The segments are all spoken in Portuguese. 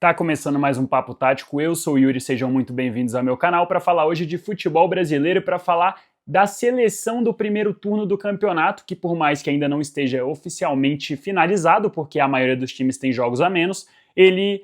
Tá começando mais um Papo Tático, eu sou o Yuri, sejam muito bem-vindos ao meu canal para falar hoje de futebol brasileiro e para falar da seleção do primeiro turno do campeonato, que por mais que ainda não esteja oficialmente finalizado, porque a maioria dos times tem jogos a menos, ele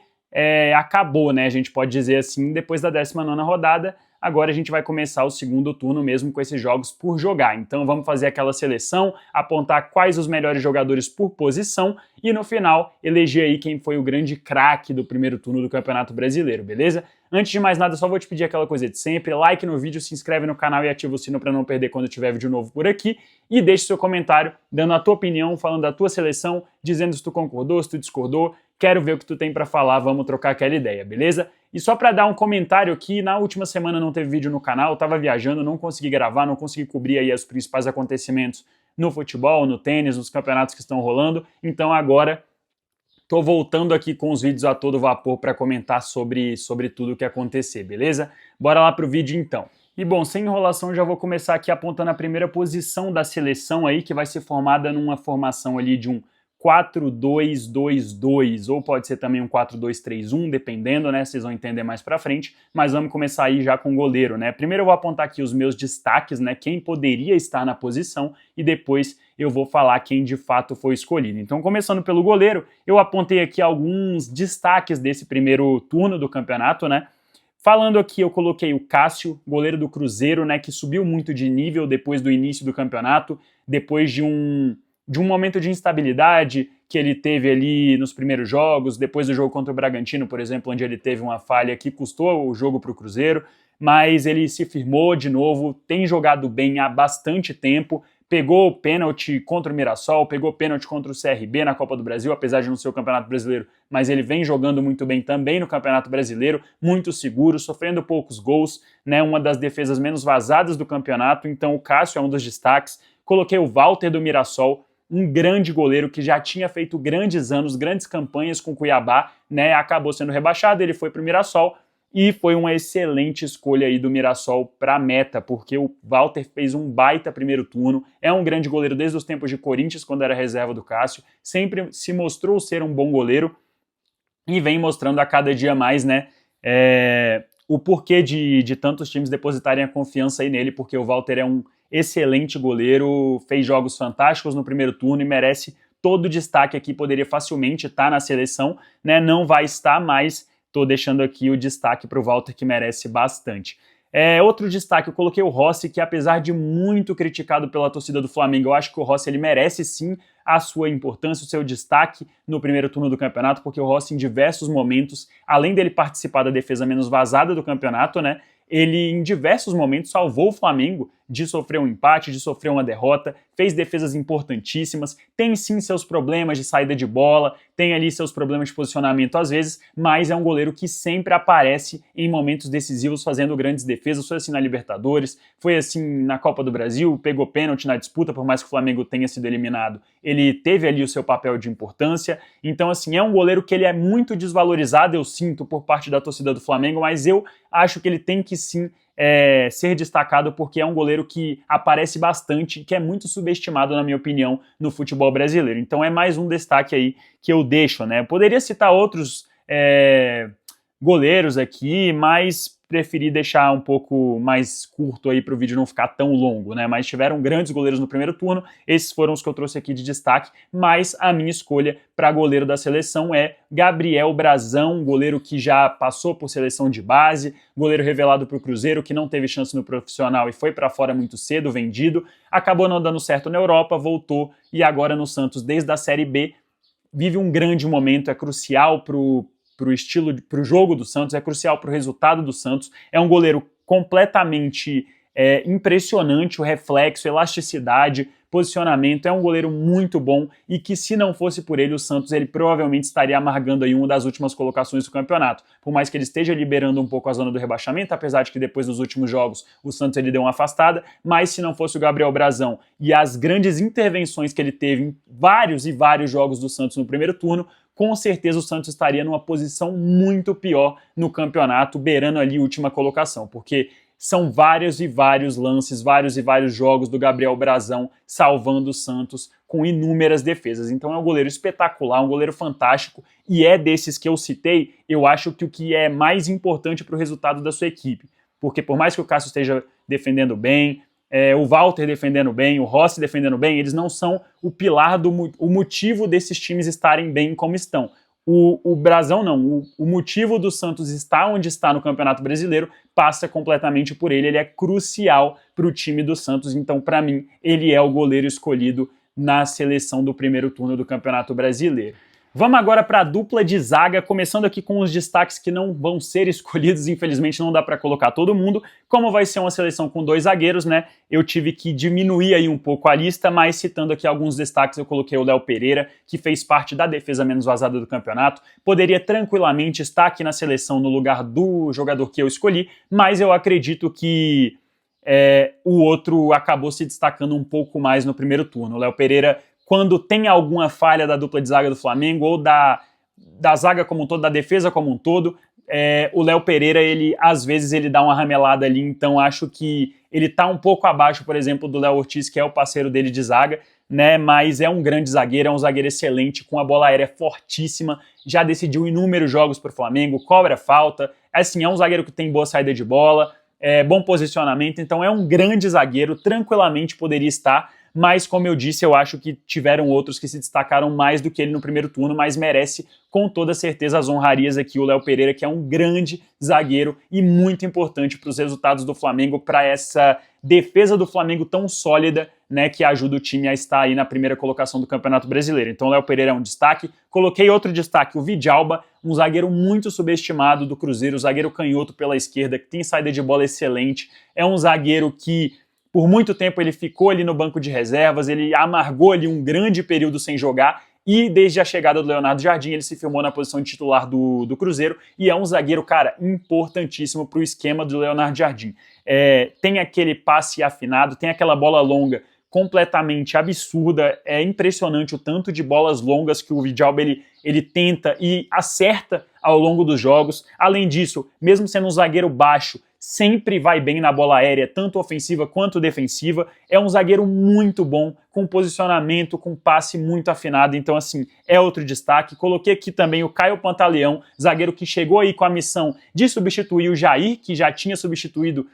acabou, né, a gente pode dizer assim, depois da 19ª rodada. Agora a gente vai começar o segundo turno mesmo com esses jogos por jogar. Então vamos fazer aquela seleção, apontar quais os melhores jogadores por posição e no final eleger aí quem foi o grande craque do primeiro turno do Campeonato Brasileiro, beleza? Antes de mais nada, só vou te pedir aquela coisa de sempre, like no vídeo, se inscreve no canal e ativa o sino para não perder quando tiver vídeo novo por aqui e deixe seu comentário dando a tua opinião, falando da tua seleção, dizendo se tu concordou, se tu discordou. Quero ver o que tu tem para falar, vamos trocar aquela ideia, beleza? E só para dar um comentário aqui, na última semana não teve vídeo no canal, eu tava viajando, não consegui gravar, não consegui cobrir aí os principais acontecimentos no futebol, no tênis, nos campeonatos que estão rolando, então agora tô voltando aqui com os vídeos a todo vapor para comentar sobre tudo o que acontecer, beleza? Bora lá pro vídeo então. E bom, sem enrolação, já vou começar aqui apontando a primeira posição da seleção aí, que vai ser formada numa formação ali de um 4-2-2-2, ou pode ser também um 4-2-3-1, dependendo, né? Vocês vão entender mais pra frente, mas vamos começar aí já com o goleiro, né? Primeiro eu vou apontar aqui os meus destaques, né? Quem poderia estar na posição, e depois eu vou falar quem de fato foi escolhido. Então, começando pelo goleiro, eu apontei aqui alguns destaques desse primeiro turno do campeonato, né? Falando aqui, eu coloquei o Cássio, goleiro do Cruzeiro, né? Que subiu muito de nível depois do início do campeonato, depois de um momento de instabilidade que ele teve ali nos primeiros jogos, depois do jogo contra o Bragantino, por exemplo, onde ele teve uma falha que custou o jogo para o Cruzeiro, mas ele se firmou de novo, tem jogado bem há bastante tempo, pegou pênalti contra o Mirassol, pegou pênalti contra o CRB na Copa do Brasil, apesar de não ser o Campeonato Brasileiro, mas ele vem jogando muito bem também no Campeonato Brasileiro, muito seguro, sofrendo poucos gols, né, uma das defesas menos vazadas do campeonato, então o Cássio é um dos destaques. Coloquei o Walter do Mirassol, um grande goleiro que já tinha feito grandes anos, grandes campanhas com o Cuiabá, né, acabou sendo rebaixado, ele foi para o Mirassol e foi uma excelente escolha aí do Mirassol para a meta, porque o Walter fez um baita primeiro turno, é um grande goleiro desde os tempos de Corinthians, quando era reserva do Cássio, sempre se mostrou ser um bom goleiro e vem mostrando a cada dia mais, né, o porquê de tantos times depositarem a confiança aí nele, porque o Walter é um excelente goleiro, fez jogos fantásticos no primeiro turno e merece todo o destaque aqui, poderia facilmente estar na seleção, né? Não vai estar, mas estou deixando aqui o destaque para o Walter, que merece bastante. Outro destaque, eu coloquei o Rossi, que apesar de muito criticado pela torcida do Flamengo, eu acho que o Rossi ele merece sim a sua importância, o seu destaque no primeiro turno do campeonato, porque o Rossi em diversos momentos, além dele participar da defesa menos vazada do campeonato, né, ele em diversos momentos salvou o Flamengo de sofrer um empate, de sofrer uma derrota, fez defesas importantíssimas, tem sim seus problemas de saída de bola, tem ali seus problemas de posicionamento às vezes, mas é um goleiro que sempre aparece em momentos decisivos fazendo grandes defesas, foi assim na Libertadores, foi assim na Copa do Brasil, pegou pênalti na disputa, por mais que o Flamengo tenha sido eliminado, ele teve ali o seu papel de importância, então assim, é um goleiro que ele é muito desvalorizado, eu sinto, por parte da torcida do Flamengo, mas eu acho que ele tem que sim ser destacado porque é um goleiro que aparece bastante, que é muito subestimado, na minha opinião, no futebol brasileiro. Então é mais um destaque aí que eu deixo, né? Eu poderia citar outros goleiros aqui, mas preferi deixar um pouco mais curto aí para o vídeo não ficar tão longo, né? Mas tiveram grandes goleiros no primeiro turno, esses foram os que eu trouxe aqui de destaque, mas a minha escolha para goleiro da seleção é Gabriel Brazão, goleiro que já passou por seleção de base, goleiro revelado para o Cruzeiro, que não teve chance no profissional e foi para fora muito cedo, vendido, acabou não dando certo na Europa, voltou e agora no Santos, desde a Série B, vive um grande momento, é crucial para o jogo do Santos, é crucial para o resultado do Santos, é um goleiro completamente impressionante, o reflexo, elasticidade, posicionamento, é um goleiro muito bom e que se não fosse por ele, o Santos ele provavelmente estaria amargando aí uma das últimas colocações do campeonato, por mais que ele esteja liberando um pouco a zona do rebaixamento, apesar de que depois dos últimos jogos o Santos ele deu uma afastada, mas se não fosse o Gabriel Brazão e as grandes intervenções que ele teve em vários e vários jogos do Santos no primeiro turno, com certeza o Santos estaria numa posição muito pior no campeonato, beirando ali a última colocação, porque são vários e vários lances, vários e vários jogos do Gabriel Brazão salvando o Santos com inúmeras defesas. Então é um goleiro espetacular, um goleiro fantástico, e é desses que eu citei, eu acho que o que é mais importante para o resultado da sua equipe. Porque por mais que o Cássio esteja defendendo bem, o Walter defendendo bem, o Rossi defendendo bem, eles não são o pilar, o motivo desses times estarem bem como estão. O Brazão não, o motivo do Santos estar onde está no Campeonato Brasileiro passa completamente por ele é crucial para o time do Santos, então para mim ele é o goleiro escolhido na seleção do primeiro turno do Campeonato Brasileiro. Vamos agora para a dupla de zaga, começando aqui com os destaques que não vão ser escolhidos, infelizmente não dá para colocar todo mundo. Como vai ser uma seleção com 2 zagueiros, né? Eu tive que diminuir aí um pouco a lista, mas citando aqui alguns destaques, eu coloquei o Léo Pereira, que fez parte da defesa menos vazada do campeonato. Poderia tranquilamente estar aqui na seleção no lugar do jogador que eu escolhi, mas eu acredito que o outro acabou se destacando um pouco mais no primeiro turno. O Léo Pereira, quando tem alguma falha da dupla de zaga do Flamengo ou da zaga como um todo, da defesa como um todo, o Léo Pereira, às vezes ele dá uma ramelada ali, então acho que ele tá um pouco abaixo, por exemplo, do Léo Ortiz, que é o parceiro dele de zaga, né, mas é um grande zagueiro, é um zagueiro excelente, com a bola aérea fortíssima, já decidiu inúmeros jogos para o Flamengo, cobra falta, assim, é um zagueiro que tem boa saída de bola, bom posicionamento, então é um grande zagueiro, tranquilamente poderia estar, mas como eu disse, eu acho que tiveram outros que se destacaram mais do que ele no primeiro turno, mas merece com toda certeza as honrarias aqui o Léo Pereira, que é um grande zagueiro e muito importante para os resultados do Flamengo, para essa defesa do Flamengo tão sólida, né, que ajuda o time a estar aí na primeira colocação do Campeonato Brasileiro. Então o Léo Pereira é um destaque. Coloquei outro destaque, o Vidalba, um zagueiro muito subestimado do Cruzeiro, zagueiro canhoto pela esquerda, que tem saída de bola excelente, é um zagueiro que por muito tempo ele ficou ali no banco de reservas, ele amargou ali um grande período sem jogar, e desde a chegada do Leonardo Jardim ele se firmou na posição de titular do Cruzeiro, e é um zagueiro, cara, importantíssimo para o esquema do Leonardo Jardim. Tem aquele passe afinado, tem aquela bola longa completamente absurda, é impressionante o tanto de bolas longas que o Vidalba ele tenta e acerta ao longo dos jogos. Além disso, mesmo sendo um zagueiro baixo, sempre vai bem na bola aérea, tanto ofensiva quanto defensiva. É um zagueiro muito bom, com posicionamento, com passe muito afinado. Então, assim, é outro destaque. Coloquei aqui também o Caio Pantaleão, zagueiro que chegou aí com a missão de substituir o Jair, que já tinha substituído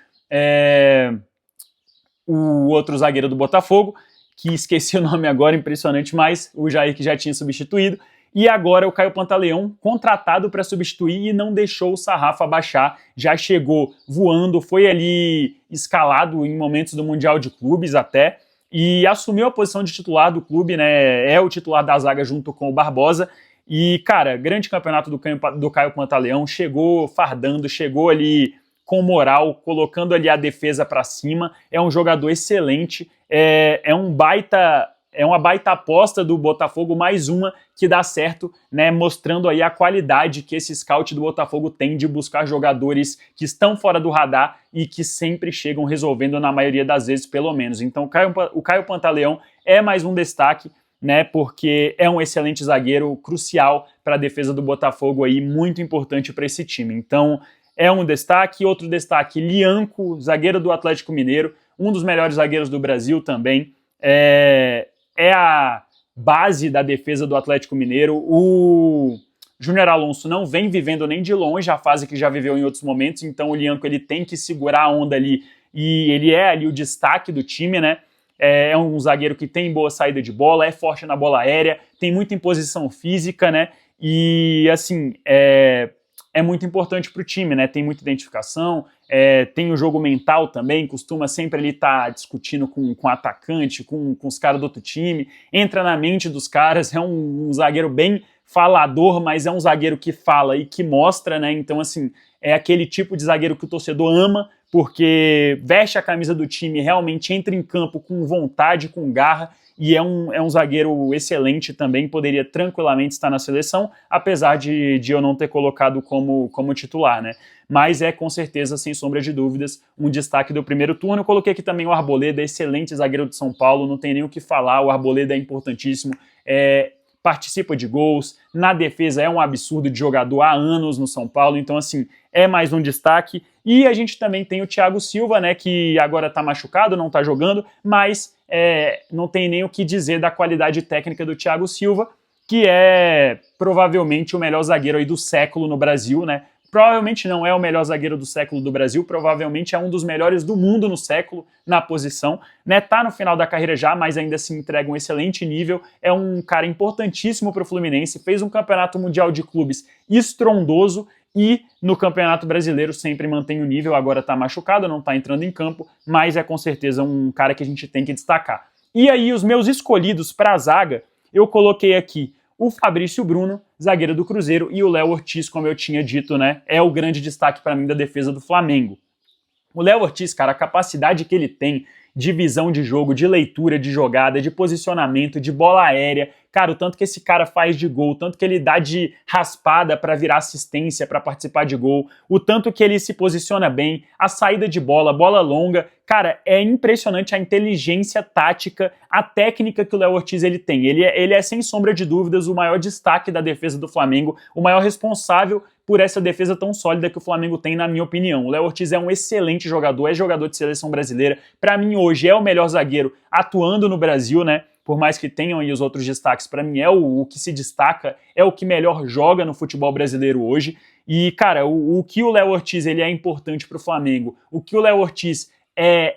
o outro zagueiro do Botafogo, que esqueci o nome agora, impressionante, mas o Jair que já tinha substituído. E agora o Caio Pantaleão, contratado para substituir, e não deixou o sarrafo abaixar, já chegou voando, foi ali escalado em momentos do Mundial de Clubes até, e assumiu a posição de titular do clube, né? É o titular da zaga junto com o Barbosa. E, cara, grande campeonato do Caio Pantaleão, chegou fardando, chegou ali com moral, colocando ali a defesa para cima, é um jogador excelente, é uma baita aposta do Botafogo, mais uma que dá certo, né, mostrando aí a qualidade que esse scout do Botafogo tem de buscar jogadores que estão fora do radar e que sempre chegam resolvendo na maioria das vezes, pelo menos. Então o Caio Pantaleão é mais um destaque, né, porque é um excelente zagueiro, crucial para a defesa do Botafogo aí, muito importante para esse time. Então é um destaque. Outro destaque, Lianco, zagueiro do Atlético Mineiro, um dos melhores zagueiros do Brasil também, é a base da defesa do Atlético Mineiro. O Júnior Alonso não vem vivendo nem de longe a fase que já viveu em outros momentos, então o Lianco ele tem que segurar a onda ali, e ele é ali o destaque do time, né? É um zagueiro que tem boa saída de bola, é forte na bola aérea, tem muita imposição física, né? E assim, é muito importante para o time, né? Tem muita identificação, tem o jogo mental também, costuma sempre ele estar discutindo com o atacante, com os caras do outro time, entra na mente dos caras, é um zagueiro bem falador, mas é um zagueiro que fala e que mostra, né? Então, assim, é aquele tipo de zagueiro que o torcedor ama, porque veste a camisa do time, realmente entra em campo com vontade, com garra, e é um zagueiro excelente também, poderia tranquilamente estar na seleção, apesar de eu não ter colocado como titular, né? Mas é com certeza, sem sombra de dúvidas, um destaque do primeiro turno. Eu coloquei aqui também o Arboleda, excelente zagueiro de São Paulo, não tem nem o que falar, o Arboleda é importantíssimo, participa de gols, na defesa é um absurdo de jogador há anos no São Paulo, então assim, é mais um destaque. E a gente também tem o Thiago Silva, né, que agora tá machucado, não tá jogando, mas não tem nem o que dizer da qualidade técnica do Thiago Silva, que é provavelmente o melhor zagueiro aí do século no Brasil, né? Provavelmente não é o melhor zagueiro do século do Brasil, provavelmente é um dos melhores do mundo no século, na posição, né? Tá no final da carreira já, mas ainda assim entrega um excelente nível, é um cara importantíssimo para o Fluminense, fez um campeonato mundial de clubes estrondoso e no Campeonato Brasileiro sempre mantém o nível, agora tá machucado, não tá entrando em campo, mas é com certeza um cara que a gente tem que destacar. E aí os meus escolhidos para a zaga, eu coloquei aqui o Fabrício Bruno, zagueiro do Cruzeiro, e o Léo Ortiz, como eu tinha dito, né, é o grande destaque para mim da defesa do Flamengo. O Léo Ortiz, cara, a capacidade que ele tem de visão de jogo, de leitura de jogada, de posicionamento, de bola aérea, cara, o tanto que esse cara faz de gol, o tanto que ele dá de raspada para virar assistência, para participar de gol, o tanto que ele se posiciona bem, a saída de bola, bola longa, cara, é impressionante a inteligência tática, a técnica que o Léo Ortiz ele tem. Ele é, sem sombra de dúvidas, o maior destaque da defesa do Flamengo, o maior responsável por essa defesa tão sólida que o Flamengo tem, na minha opinião. O Léo Ortiz é um excelente jogador, é jogador de seleção brasileira. Para mim, hoje, é o melhor zagueiro atuando no Brasil, né? Por mais que tenham aí os outros destaques, para mim é o que se destaca, é o que melhor joga no futebol brasileiro hoje. E, cara, o que o Léo Ortiz ele é importante para o Flamengo, o que o Léo Ortiz é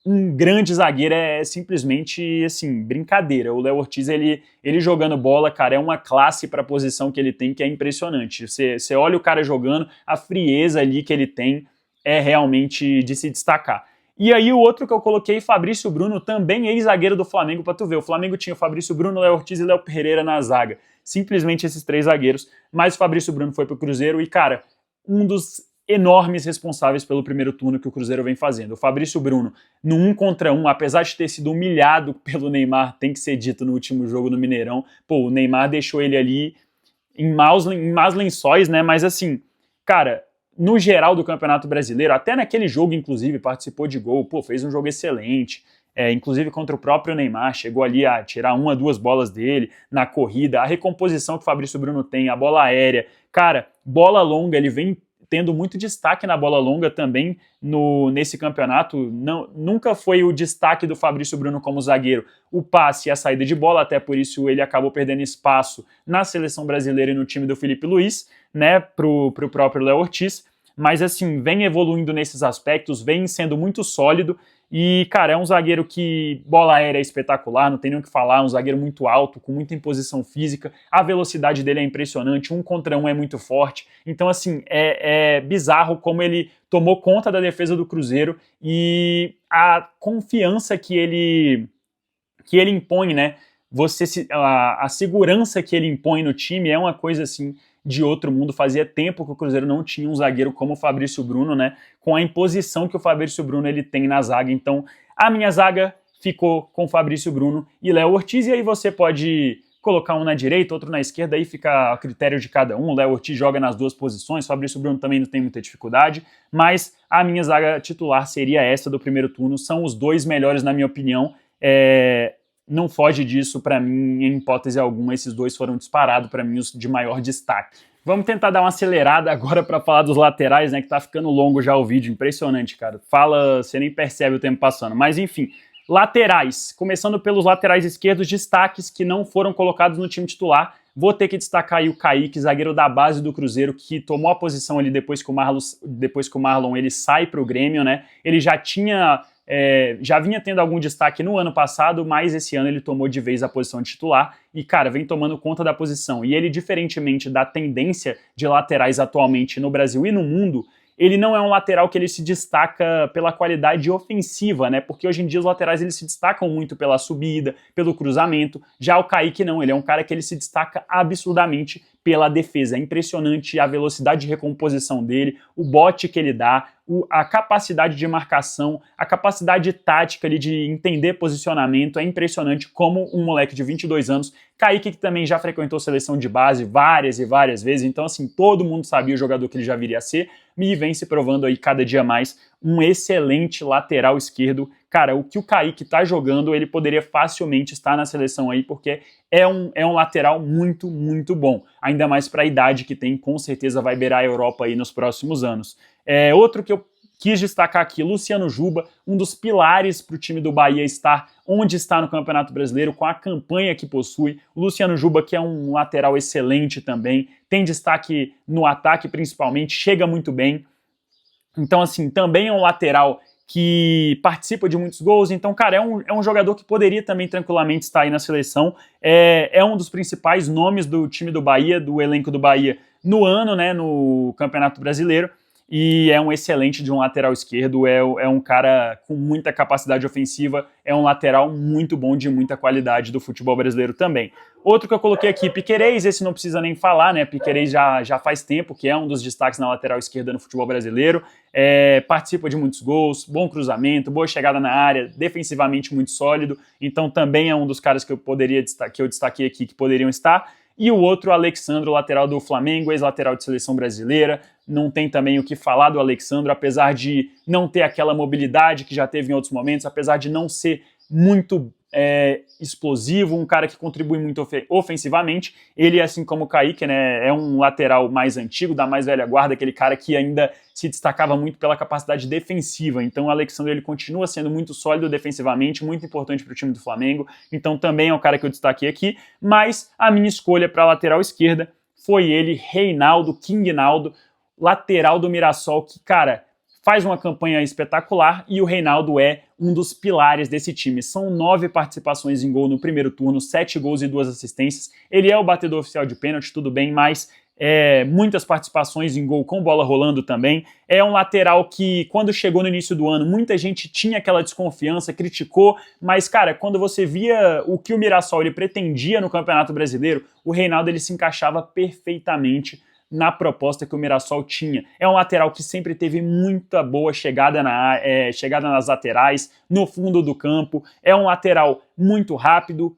um grande zagueiro é simplesmente, assim, brincadeira. O Léo Ortiz, ele jogando bola, cara, é uma classe para a posição que ele tem que é impressionante. Você olha o cara jogando, a frieza ali que ele tem é realmente de se destacar. E aí o outro que eu coloquei, Fabrício Bruno, também ex-zagueiro do Flamengo, para tu ver. O Flamengo tinha o Fabrício Bruno, Léo Ortiz e Léo Pereira na zaga. Simplesmente esses três zagueiros. Mas o Fabrício Bruno foi pro Cruzeiro e, cara, um dos enormes responsáveis pelo primeiro turno que o Cruzeiro vem fazendo. O Fabrício Bruno, no 1 contra 1, apesar de ter sido humilhado pelo Neymar, tem que ser dito no último jogo no Mineirão, pô, o Neymar deixou ele ali em maus lençóis, né? Mas assim, cara, no geral do Campeonato Brasileiro, até naquele jogo, inclusive, participou de gol, pô, fez um jogo excelente, inclusive contra o próprio Neymar, chegou ali a tirar 1 a 2 bolas dele na corrida, a recomposição que o Fabrício Bruno tem, a bola aérea, cara, bola longa, ele vem tendo muito destaque na bola longa também nesse campeonato. Nunca foi o destaque do Fabrício Bruno como zagueiro o passe e a saída de bola, até por isso ele acabou perdendo espaço na seleção brasileira e no time do Felipe Luiz, né, pro próprio Léo Ortiz, mas assim, vem evoluindo nesses aspectos, vem sendo muito sólido e, cara, é um zagueiro que bola aérea é espetacular, não tem nem o que falar, um zagueiro muito alto, com muita imposição física, a velocidade dele é impressionante, 1 contra 1 é muito forte, então assim, é bizarro como ele tomou conta da defesa do Cruzeiro e a confiança que ele impõe, né, a segurança que ele impõe no time é uma coisa assim de outro mundo. Fazia tempo que o Cruzeiro não tinha um zagueiro como o Fabrício Bruno, né? Com a imposição que o Fabrício Bruno ele tem na zaga. Então, a minha zaga ficou com Fabrício Bruno e Léo Ortiz. E aí você pode colocar um na direita, outro na esquerda, aí fica a critério de cada um. O Léo Ortiz joga nas duas posições, o Fabrício Bruno também não tem muita dificuldade, mas a minha zaga titular seria essa do primeiro turno. São os dois melhores, na minha opinião. Não foge disso, para mim, em hipótese alguma, esses dois foram disparados para mim os de maior destaque. Vamos tentar dar uma acelerada agora para falar dos laterais, né, que tá ficando longo já o vídeo, impressionante, cara. Você nem percebe o tempo passando, mas enfim. Laterais, começando pelos laterais esquerdos, destaques que não foram colocados no time titular. Vou ter que destacar aí o Kaique, zagueiro da base do Cruzeiro, que tomou a posição ali depois que o Marlon ele sai para o Grêmio, né? Ele já vinha tendo algum destaque no ano passado, mas esse ano ele tomou de vez a posição de titular e, cara, vem tomando conta da posição. E ele, diferentemente da tendência de laterais atualmente no Brasil e no mundo, ele não é um lateral que ele se destaca pela qualidade ofensiva, né? Porque hoje em dia os laterais eles se destacam muito pela subida, pelo cruzamento. Já o Kaique não, ele é um cara que ele se destaca absurdamente pela defesa. É impressionante a velocidade de recomposição dele, o bote que ele dá, a capacidade de marcação, a capacidade tática ali de entender posicionamento. É impressionante como um moleque de 22 anos, Kaique que também já frequentou seleção de base várias e várias vezes, então assim, todo mundo sabia o jogador que ele já viria a ser, e vem se provando aí cada dia mais um excelente lateral esquerdo. cara, o que o Kaique tá jogando, ele poderia facilmente estar na seleção aí, porque é um lateral muito, muito bom. Ainda mais para a idade que tem, com certeza vai beirar a Europa aí nos próximos anos. Outro que eu quis destacar aqui, Luciano Juba, um dos pilares para o time do Bahia estar onde está no Campeonato Brasileiro, com a campanha que possui. O Luciano Juba, que é um lateral excelente também, tem destaque no ataque principalmente, chega muito bem. Então, assim, também é um lateral que participa de muitos gols. Então, cara, é um jogador que poderia também tranquilamente estar aí na seleção. É um dos principais nomes do time do Bahia, do elenco do Bahia no ano, né, no Campeonato Brasileiro. E é um excelente de um lateral esquerdo, é um cara com muita capacidade ofensiva, é um lateral muito bom, de muita qualidade do futebol brasileiro também. Outro que eu coloquei aqui, Piquerez, esse não precisa nem falar, né? Piquerez já faz tempo que é um dos destaques na lateral esquerda no futebol brasileiro, participa de muitos gols, bom cruzamento, boa chegada na área, defensivamente muito sólido, então também é um dos caras que eu destaquei aqui que poderiam estar. E o outro, o Alexandro, lateral do Flamengo, ex-lateral de seleção brasileira. Não tem também o que falar do Alexandro, apesar de não ter aquela mobilidade que já teve em outros momentos, apesar de não ser muito explosivo, um cara que contribui muito ofensivamente. Ele, assim como o Kaique, né, é um lateral mais antigo, da mais velha guarda, aquele cara que ainda se destacava muito pela capacidade defensiva. Então o Alexandre, ele continua sendo muito sólido defensivamente, muito importante para o time do Flamengo. Então também é um cara que eu destaquei aqui. Mas a minha escolha para a lateral esquerda foi ele, Reinaldo, King Naldo, lateral do Mirassol, que, cara, faz uma campanha espetacular, e o Reinaldo é um dos pilares desse time. São 9 participações em gol no primeiro turno, 7 gols e 2 assistências. Ele é o batedor oficial de pênalti, tudo bem, mas muitas participações em gol com bola rolando também. É um lateral que, quando chegou no início do ano, muita gente tinha aquela desconfiança, criticou, mas, cara, quando você via o que o Mirassol ele pretendia no Campeonato Brasileiro, o Reinaldo ele se encaixava perfeitamente na proposta que o Mirassol tinha. É um lateral que sempre teve muita boa chegada nas laterais, no fundo do campo. É um lateral muito rápido,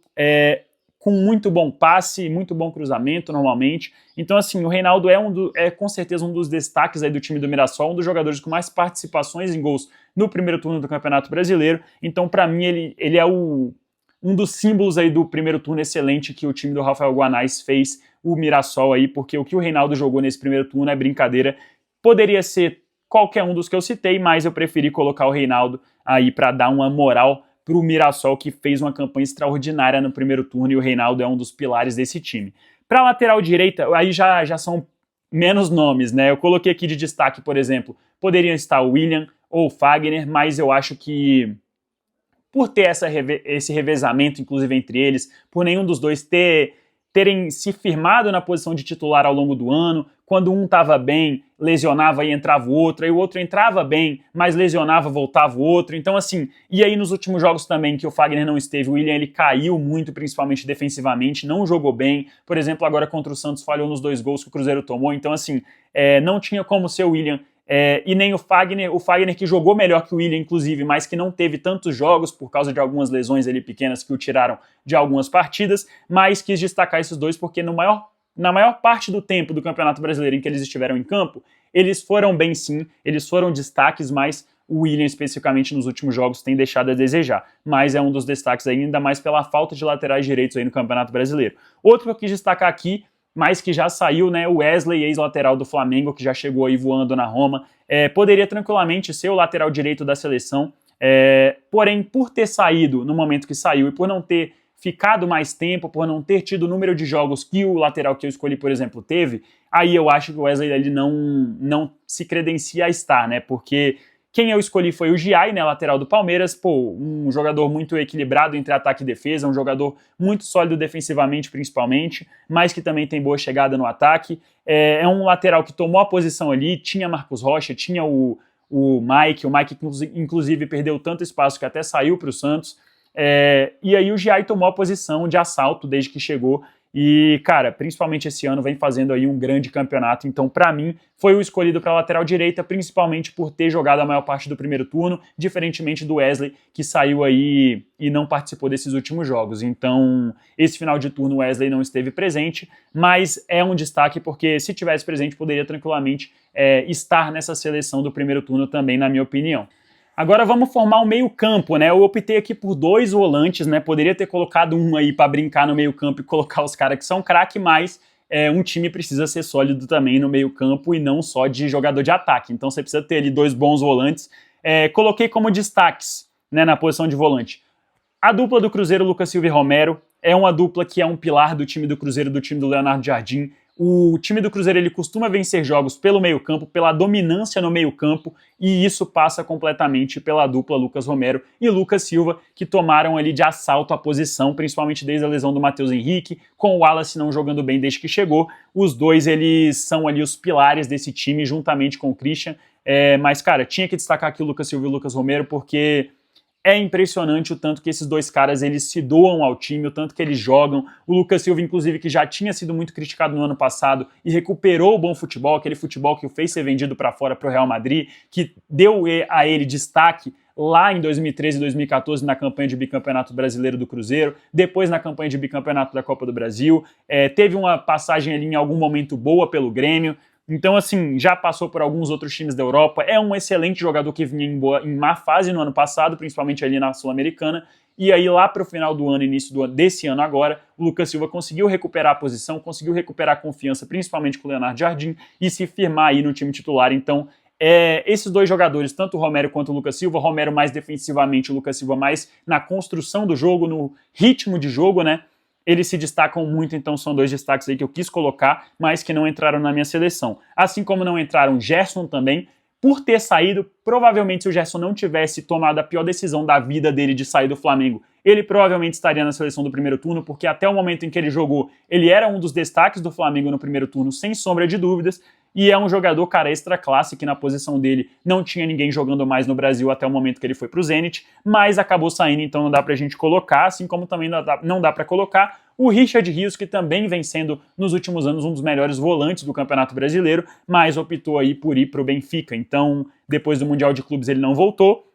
com muito bom passe, muito bom cruzamento normalmente. Então, assim, o Reinaldo é com certeza um dos destaques aí do time do Mirassol, um dos jogadores com mais participações em gols no primeiro turno do Campeonato Brasileiro. Então, para mim, ele é um dos símbolos aí do primeiro turno excelente que o time do Rafael Guanais fez o Mirassol aí, porque o que o Reinaldo jogou nesse primeiro turno é brincadeira. Poderia ser qualquer um dos que eu citei, mas eu preferi colocar o Reinaldo aí para dar uma moral pro Mirassol, que fez uma campanha extraordinária no primeiro turno, e o Reinaldo é um dos pilares desse time. Para lateral direita, aí já são menos nomes, né? Eu coloquei aqui de destaque, por exemplo, poderiam estar o William ou o Fagner, mas eu acho que por ter esse revezamento, inclusive, entre eles, por nenhum dos dois terem se firmado na posição de titular ao longo do ano, quando um estava bem, lesionava e entrava o outro, aí o outro entrava bem, mas lesionava, voltava o outro. Então, assim, e aí nos últimos jogos também que o Fagner não esteve, o William ele caiu muito, principalmente defensivamente, não jogou bem. Por exemplo, agora contra o Santos falhou nos 2 gols que o Cruzeiro tomou. Então, assim, não tinha como ser o William e nem o Fagner que jogou melhor que o William, inclusive, mas que não teve tantos jogos por causa de algumas lesões ali pequenas que o tiraram de algumas partidas, mas quis destacar esses dois porque na maior parte do tempo do Campeonato Brasileiro em que eles estiveram em campo, eles foram bem sim, eles foram destaques, mas o William especificamente nos últimos jogos tem deixado a desejar, mas é um dos destaques ainda mais pela falta de laterais direitos aí no Campeonato Brasileiro. Outro que eu quis destacar aqui, mas que já saiu, né, o Wesley, ex-lateral do Flamengo, que já chegou aí voando na Roma, poderia tranquilamente ser o lateral direito da seleção, porém, por ter saído no momento que saiu e por não ter ficado mais tempo, por não ter tido o número de jogos que o lateral que eu escolhi, por exemplo, teve, aí eu acho que o Wesley ele não se credencia a estar, né, porque quem eu escolhi foi o Giai, né, lateral do Palmeiras, um jogador muito equilibrado entre ataque e defesa, um jogador muito sólido defensivamente principalmente, mas que também tem boa chegada no ataque. É um lateral que tomou a posição ali, tinha Marcos Rocha, tinha o Mike inclusive perdeu tanto espaço que até saiu para o Santos, e aí o Giai tomou a posição de assalto desde que chegou, e, cara, principalmente esse ano vem fazendo aí um grande campeonato, então pra mim foi o escolhido para lateral direita, principalmente por ter jogado a maior parte do primeiro turno, diferentemente do Wesley, que saiu aí e não participou desses últimos jogos. Então, esse final de turno o Wesley não esteve presente, mas é um destaque porque se tivesse presente poderia tranquilamente estar nessa seleção do primeiro turno também, na minha opinião. Agora vamos formar um meio-campo, né? Eu optei aqui por 2 volantes, né? Poderia ter colocado um aí para brincar no meio-campo e colocar os caras que são craque, mas um time precisa ser sólido também no meio-campo e não só de jogador de ataque. Então você precisa ter ali 2 bons volantes. Coloquei como destaques, né, na posição de volante a dupla do Cruzeiro, Lucas Silva e Romero. É uma dupla que é um pilar do time do Cruzeiro, do time do Leonardo Jardim. O time do Cruzeiro ele costuma vencer jogos pelo meio-campo, pela dominância no meio-campo, e isso passa completamente pela dupla Lucas Romero e Lucas Silva, que tomaram ali de assalto a posição, principalmente desde a lesão do Matheus Henrique, com o Wallace não jogando bem desde que chegou. Os dois eles são ali os pilares desse time, juntamente com o Christian. Mas, cara, tinha que destacar aqui o Lucas Silva e o Lucas Romero, porque é impressionante o tanto que esses dois caras eles se doam ao time, o tanto que eles jogam. O Lucas Silva, inclusive, que já tinha sido muito criticado no ano passado e recuperou o bom futebol, aquele futebol que o fez ser vendido para fora para o Real Madrid, que deu a ele destaque lá em 2013 e 2014 na campanha de bicampeonato brasileiro do Cruzeiro, depois na campanha de bicampeonato da Copa do Brasil, teve uma passagem ali em algum momento boa pelo Grêmio. Então, assim, já passou por alguns outros times da Europa, é um excelente jogador que vinha em má fase no ano passado, principalmente ali na Sul-Americana, e aí lá para o final do ano, início desse ano agora, o Lucas Silva conseguiu recuperar a posição, conseguiu recuperar a confiança, principalmente com o Leonardo Jardim, e se firmar aí no time titular. Então, esses dois jogadores, tanto o Romero quanto o Lucas Silva, o Romero mais defensivamente, o Lucas Silva mais na construção do jogo, no ritmo de jogo, né? Eles se destacam muito, então são 2 destaques aí que eu quis colocar, mas que não entraram na minha seleção. Assim como não entraram Gerson também, por ter saído, provavelmente se o Gerson não tivesse tomado a pior decisão da vida dele de sair do Flamengo, ele provavelmente estaria na seleção do primeiro turno, porque até o momento em que ele jogou, ele era um dos destaques do Flamengo no primeiro turno, sem sombra de dúvidas, e é um jogador, cara, extra classe, que na posição dele não tinha ninguém jogando mais no Brasil até o momento que ele foi pro Zenit, mas acabou saindo, então não dá pra gente colocar, assim como também não dá pra colocar o Richard Rios, que também vem sendo, nos últimos anos, um dos melhores volantes do Campeonato Brasileiro, mas optou aí por ir pro Benfica. Então, depois do Mundial de Clubes, ele não voltou,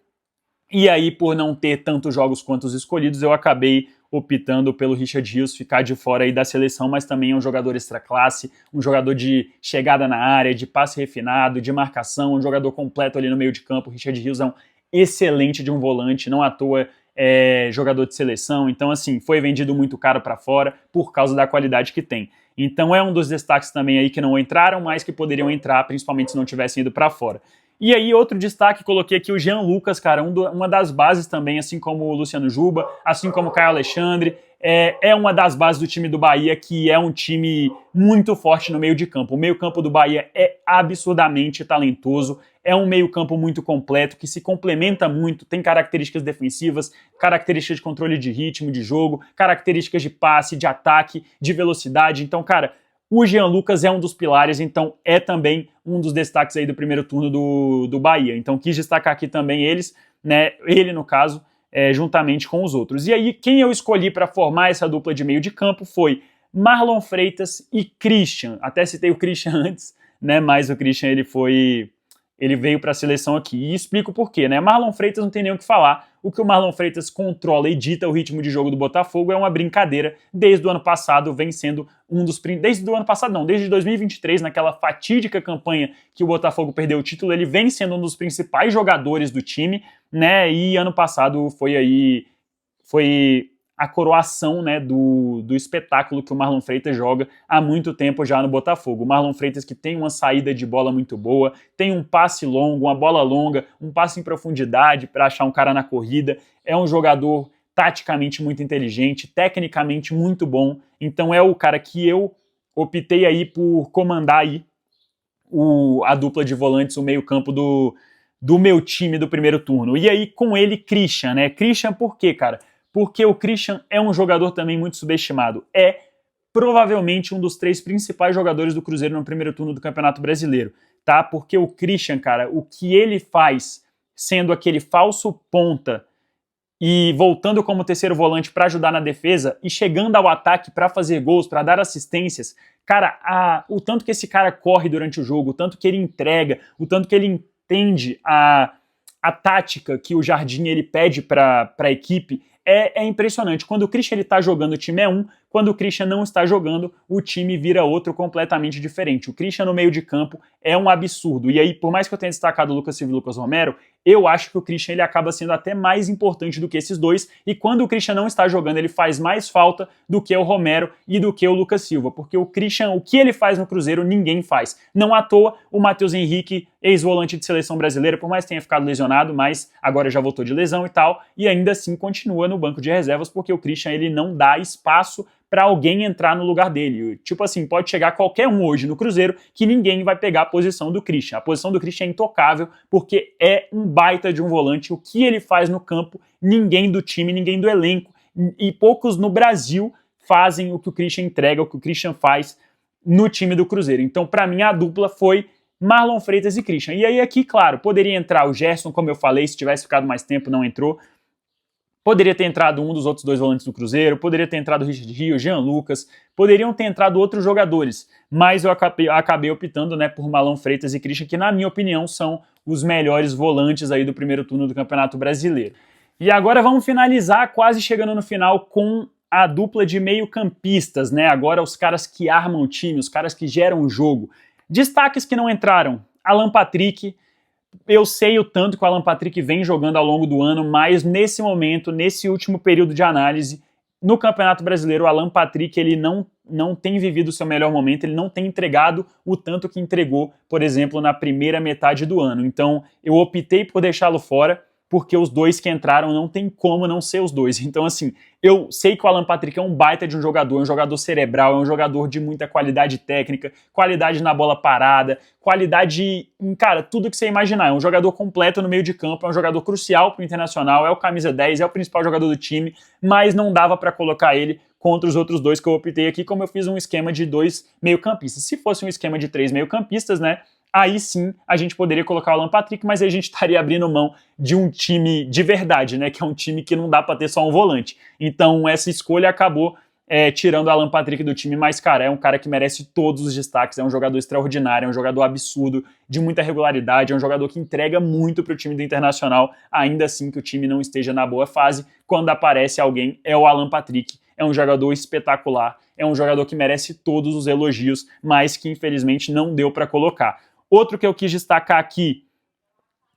e aí, por não ter tantos jogos quanto os escolhidos, eu acabei optando pelo Richard Rios ficar de fora aí da seleção, mas também é um jogador extra classe, um jogador de chegada na área, de passe refinado, de marcação, um jogador completo ali no meio de campo. O Richard Rios é um excelente de um volante, não à toa jogador de seleção, então assim, foi vendido muito caro para fora por causa da qualidade que tem. Então é um dos destaques também aí que não entraram, mas que poderiam entrar, principalmente se não tivessem ido para fora. E aí, outro destaque, coloquei aqui o Jean Lucas, cara, uma das bases também, assim como o Luciano Juba, assim como o Caio Alexandre, é uma das bases do time do Bahia, que é um time muito forte no meio de campo. O meio campo do Bahia é absurdamente talentoso, é um meio campo muito completo, que se complementa muito, tem características defensivas, características de controle de ritmo de jogo, características de passe, de ataque, de velocidade. Então, cara, o Jean Lucas é um dos pilares, então é também um dos destaques aí do primeiro turno do Bahia. Então quis destacar aqui também eles, né, ele no caso, juntamente com os outros. E aí quem eu escolhi para formar essa dupla de meio de campo foi Marlon Freitas e Christian. Até citei o Christian antes, né, mas o Christian ele veio para a seleção aqui. E explico por quê, né? Marlon Freitas não tem nem o que falar. O que o Marlon Freitas controla e dita o ritmo de jogo do Botafogo é uma brincadeira. Desde o ano passado vem sendo desde o ano passado não, desde 2023, naquela fatídica campanha que o Botafogo perdeu o título, ele vem sendo um dos principais jogadores do time, né? E ano passado foi a coroação, né, do espetáculo que o Marlon Freitas joga há muito tempo já no Botafogo. O Marlon Freitas que tem uma saída de bola muito boa, tem um passe longo, uma bola longa, um passe em profundidade para achar um cara na corrida, é um jogador taticamente muito inteligente, tecnicamente muito bom, então é o cara que eu optei aí por comandar aí a dupla de volantes, o meio campo do meu time do primeiro turno. E aí com ele Christian, né? Christian por quê, cara? Porque o Christian é um jogador também muito subestimado. É provavelmente um dos 3 principais jogadores do Cruzeiro no primeiro turno do Campeonato Brasileiro, tá? Porque o Christian, cara, o que ele faz sendo aquele falso ponta e voltando como terceiro volante para ajudar na defesa e chegando ao ataque para fazer gols, para dar assistências, cara, o tanto que esse cara corre durante o jogo, o tanto que ele entrega, o tanto que ele entende a tática que o Jardim ele pede para a equipe, é impressionante. Quando o Christian está jogando, o time é um. quando o Christian não está jogando, o time vira outro completamente diferente. O Christian no meio de campo é um absurdo. E aí, por mais que eu tenha destacado o Lucas Silva e o Lucas Romero, eu acho que o Christian ele acaba sendo até mais importante do que esses dois, e quando o Christian não está jogando, ele faz mais falta do que o Romero e do que o Lucas Silva, porque o Christian, o que ele faz no Cruzeiro, ninguém faz. Não à toa, o Matheus Henrique, ex-volante de seleção brasileira, por mais que tenha ficado lesionado, mas agora já voltou de lesão e tal, e ainda assim continua no banco de reservas, porque o Christian ele não dá espaço para alguém entrar no lugar dele. Tipo assim, pode chegar qualquer um hoje no Cruzeiro que ninguém vai pegar a posição do Christian. A posição do Christian é intocável porque é um baita de um volante. O que ele faz no campo, ninguém do time, ninguém do elenco e poucos no Brasil fazem o que o Christian entrega, o que o Christian faz no time do Cruzeiro. Então, para mim, a dupla foi Marlon Freitas e Christian. E aí aqui, claro, poderia entrar o Gerson, como eu falei, se tivesse ficado mais tempo, não entrou. Poderia ter entrado um dos outros dois volantes do Cruzeiro, poderia ter entrado o Richard Rio, Jean Lucas, poderiam ter entrado outros jogadores, mas eu acabei optando, né, por Marlon Freitas e Christian, que na minha opinião são os melhores volantes aí do primeiro turno do Campeonato Brasileiro. E agora vamos finalizar, quase chegando no final, com a dupla de meio-campistas, né? Agora os caras que armam o time, os caras que geram o jogo. Destaques que não entraram: Alan Patrick. Eu sei o tanto que o Alan Patrick vem jogando ao longo do ano, mas nesse momento, nesse último período de análise, no Campeonato Brasileiro, o Alan Patrick ele não tem vivido o seu melhor momento, ele não tem entregado o tanto que entregou, por exemplo, na primeira metade do ano. Então, eu optei por deixá-lo fora, porque os dois que entraram não tem como não ser os dois. Então, assim, eu sei que o Alan Patrick é um baita de um jogador cerebral, é um jogador de muita qualidade técnica, qualidade na bola parada, qualidade em, cara, tudo que você imaginar. É um jogador completo no meio de campo, é um jogador crucial para o Internacional, é o camisa 10, é o principal jogador do time, mas não dava para colocar ele contra os outros dois que eu optei aqui, como eu fiz um esquema de 2 meio-campistas. Se fosse um esquema de 3 meio-campistas, né, aí sim a gente poderia colocar o Alan Patrick, mas aí a gente estaria abrindo mão de um time de verdade, né? Que é um time que não dá para ter só um volante. Então essa escolha acabou tirando o Alan Patrick do time, mas, cara, é um cara que merece todos os destaques, é um jogador extraordinário, é um jogador absurdo, de muita regularidade, é um jogador que entrega muito pro time do Internacional, ainda assim que o time não esteja na boa fase. Quando aparece alguém, é o Alan Patrick. É um jogador espetacular, é um jogador que merece todos os elogios, mas que infelizmente não deu para colocar. Outro que eu quis destacar aqui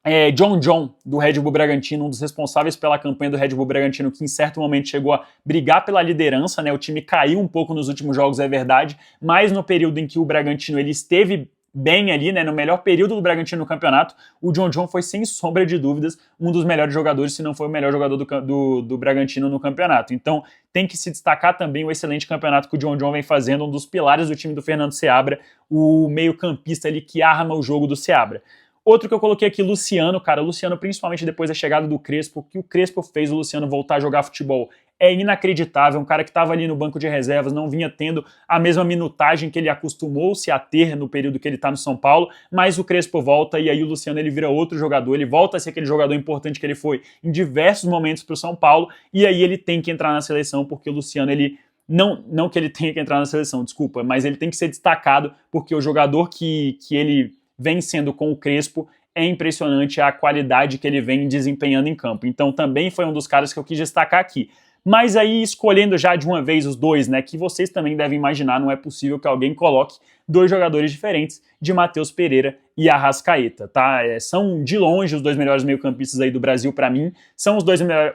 é John, do Red Bull Bragantino, um dos responsáveis pela campanha do Red Bull Bragantino, que em certo momento chegou a brigar pela liderança, né? O time caiu um pouco nos últimos jogos, é verdade, mas no período em que o Bragantino ele esteve bem ali, né, no melhor período do Bragantino no campeonato, o John foi, sem sombra de dúvidas, um dos melhores jogadores, se não foi o melhor jogador do Bragantino no campeonato. Então, tem que se destacar também o excelente campeonato que o John vem fazendo, um dos pilares do time do Fernando Seabra, o meio-campista ali que arma o jogo do Seabra. Outro que eu coloquei aqui, Luciano, cara, Luciano principalmente depois da chegada do Crespo, o que o Crespo fez o Luciano voltar a jogar futebol é inacreditável, um cara que estava ali no banco de reservas, não vinha tendo a mesma minutagem que ele acostumou-se a ter no período que ele está no São Paulo, mas o Crespo volta e aí o Luciano ele vira outro jogador, ele volta a ser aquele jogador importante que ele foi em diversos momentos para o São Paulo, e aí ele tem que entrar na seleção, porque o Luciano ele não que ele tenha que entrar na seleção, desculpa, mas ele tem que ser destacado, porque o jogador que ele vem sendo com o Crespo é impressionante a qualidade que ele vem desempenhando em campo. Então também foi um dos caras que eu quis destacar aqui. Mas aí, escolhendo já de uma vez os dois, né, que vocês também devem imaginar, não é possível que alguém coloque dois jogadores diferentes de Matheus Pereira e Arrascaeta, tá? São, de longe, os dois melhores meio-campistas aí do Brasil para mim, são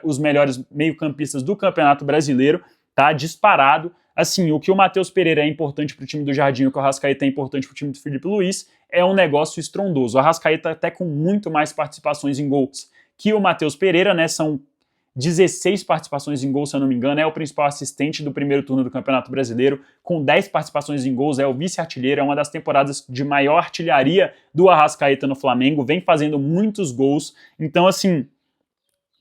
os melhores meio-campistas do Campeonato Brasileiro, tá? Disparado. Assim, o que o Matheus Pereira é importante para o time do Jardim, o que o Arrascaeta é importante para o time do Felipe Luiz, é um negócio estrondoso. O Arrascaeta até com muito mais participações em gols que o Matheus Pereira, né? São 16 participações em gols, se eu não me engano, é o principal assistente do primeiro turno do Campeonato Brasileiro, com 10 participações em gols, é o vice-artilheiro, é uma das temporadas de maior artilharia do Arrascaeta no Flamengo, vem fazendo muitos gols. Então, assim,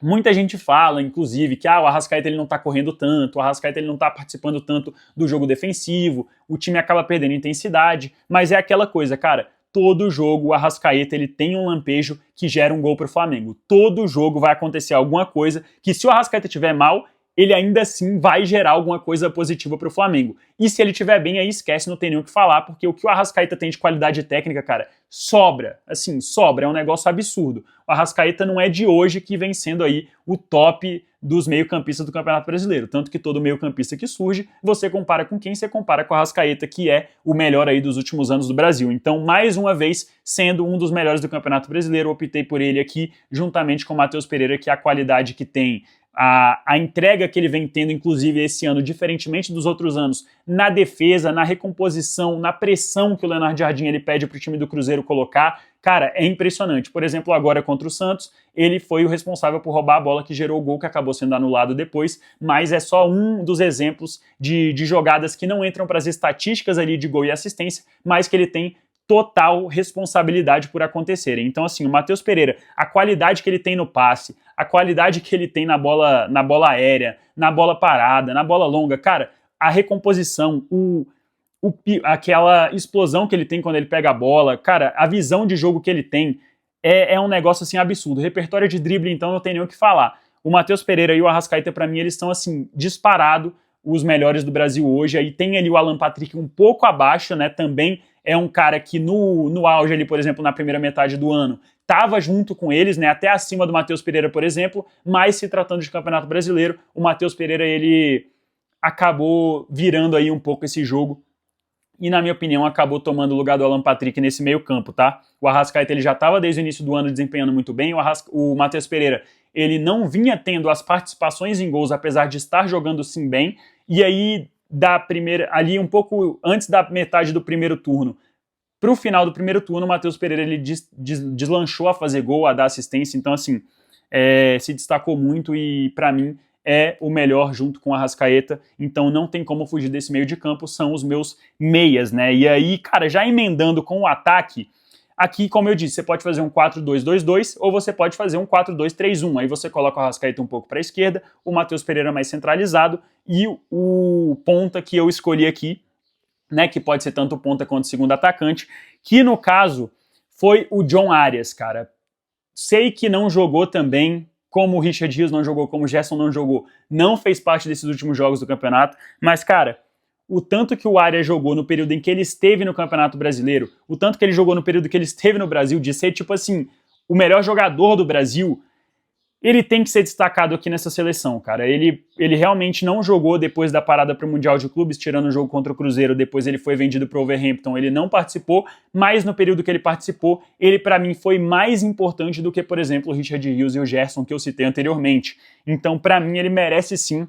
muita gente fala, inclusive, que o Arrascaeta ele não tá correndo tanto, o Arrascaeta ele não tá participando tanto do jogo defensivo, o time acaba perdendo intensidade, mas é aquela coisa, cara, todo jogo o Arrascaeta ele tem um lampejo que gera um gol pro Flamengo. Todo jogo vai acontecer alguma coisa que, se o Arrascaeta estiver mal, ele ainda assim vai gerar alguma coisa positiva para o Flamengo. E se ele estiver bem, aí esquece, não tem nem o que falar, porque o que o Arrascaeta tem de qualidade técnica, cara, sobra. Assim, sobra, é um negócio absurdo. O Arrascaeta não é de hoje que vem sendo aí o top dos meio-campistas do Campeonato Brasileiro. Tanto que todo meio-campista que surge, você compara com quem? Você compara com o Arrascaeta, que é o melhor aí dos últimos anos do Brasil. Então, mais uma vez, sendo um dos melhores do Campeonato Brasileiro, eu optei por ele aqui, juntamente com o Matheus Pereira, que é a qualidade que tem, a entrega que ele vem tendo, inclusive esse ano, diferentemente dos outros anos, na defesa, na recomposição, na pressão que o Leonardo Jardim ele pede para o time do Cruzeiro colocar, cara, é impressionante. Por exemplo, agora contra o Santos, ele foi o responsável por roubar a bola que gerou o gol que acabou sendo anulado depois, mas é só um dos exemplos de jogadas que não entram para as estatísticas ali de gol e assistência, mas que ele tem total responsabilidade por acontecerem. Então, assim, o Matheus Pereira, a qualidade que ele tem no passe, a qualidade que ele tem na bola aérea, na bola parada, na bola longa, cara, a recomposição, aquela explosão que ele tem quando ele pega a bola, cara, a visão de jogo que ele tem é um negócio, assim, absurdo. O repertório de drible, então, não tem nem o que falar. O Matheus Pereira e o Arrascaeta, pra mim, eles estão, assim, disparado os melhores do Brasil hoje. Aí tem ali o Alan Patrick um pouco abaixo, né, também é um cara que no auge ali, por exemplo, na primeira metade do ano, estava junto com eles, né, até acima do Matheus Pereira, por exemplo, mas se tratando de Campeonato Brasileiro, o Matheus Pereira, ele acabou virando aí um pouco esse jogo e, na minha opinião, acabou tomando o lugar do Alan Patrick nesse meio campo, tá? O Arrascaeta, ele já estava desde o início do ano desempenhando muito bem, o Matheus Pereira, ele não vinha tendo as participações em gols, apesar de estar jogando sim bem, e aí ali um pouco antes da metade do primeiro turno, para o final do primeiro turno, o Matheus Pereira ele deslanchou a fazer gol, a dar assistência, então assim, se destacou muito e para mim é o melhor junto com o Arrascaeta, então não tem como fugir desse meio de campo, são os meus meias, né? E aí, cara, já emendando com o ataque, aqui, como eu disse, você pode fazer um 4-2-2-2 ou você pode fazer um 4-2-3-1. Aí você coloca o Arrascaeta um pouco para a esquerda, o Matheus Pereira mais centralizado e o ponta que eu escolhi aqui, né, que pode ser tanto ponta quanto segundo atacante, que no caso foi o John Arias, cara. Sei que não jogou também, como o Richard Rios não jogou, como o Gerson não jogou, não fez parte desses últimos jogos do campeonato, mas, cara, o tanto que o Arias jogou no período em que ele esteve no Campeonato Brasileiro, o tanto que ele jogou no período que ele esteve no Brasil, de ser, tipo assim, o melhor jogador do Brasil, ele tem que ser destacado aqui nessa seleção, cara. Ele realmente não jogou depois da parada para o Mundial de Clubes, tirando o jogo contra o Cruzeiro, depois ele foi vendido para o Wolverhampton, ele não participou, mas no período que ele participou, ele para mim foi mais importante do que, por exemplo, o Richard Rios e o Gerson, que eu citei anteriormente. Então, para mim, ele merece sim,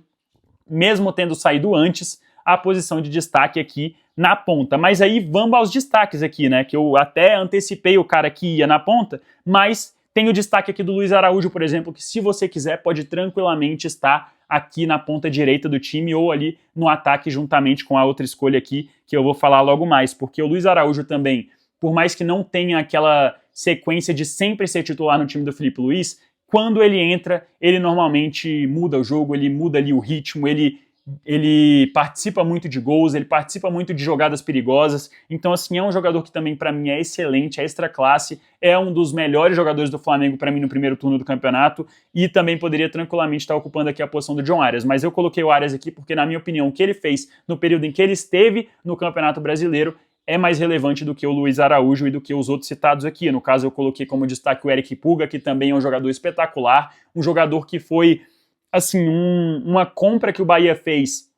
mesmo tendo saído antes, a posição de destaque aqui na ponta. Mas aí vamos aos destaques aqui, né? Que eu até antecipei o cara que ia na ponta, mas tem o destaque aqui do Luiz Araújo, por exemplo, que se você quiser pode tranquilamente estar aqui na ponta direita do time ou ali no ataque juntamente com a outra escolha aqui, que eu vou falar logo mais, porque o Luiz Araújo também, por mais que não tenha aquela sequência de sempre ser titular no time do Filipe Luís, quando ele entra, ele normalmente muda o jogo, ele muda ali o ritmo, ele participa muito de gols, ele participa muito de jogadas perigosas, então assim, é um jogador que também para mim é excelente, é extra classe, é um dos melhores jogadores do Flamengo para mim no primeiro turno do campeonato e também poderia tranquilamente estar ocupando aqui a posição do John Arias, mas eu coloquei o Arias aqui porque na minha opinião o que ele fez no período em que ele esteve no Campeonato Brasileiro é mais relevante do que o Luiz Araújo e do que os outros citados aqui. No caso eu coloquei como destaque o Eric Puga, que também é um jogador espetacular, um jogador que foi assim, uma compra que o Bahia fez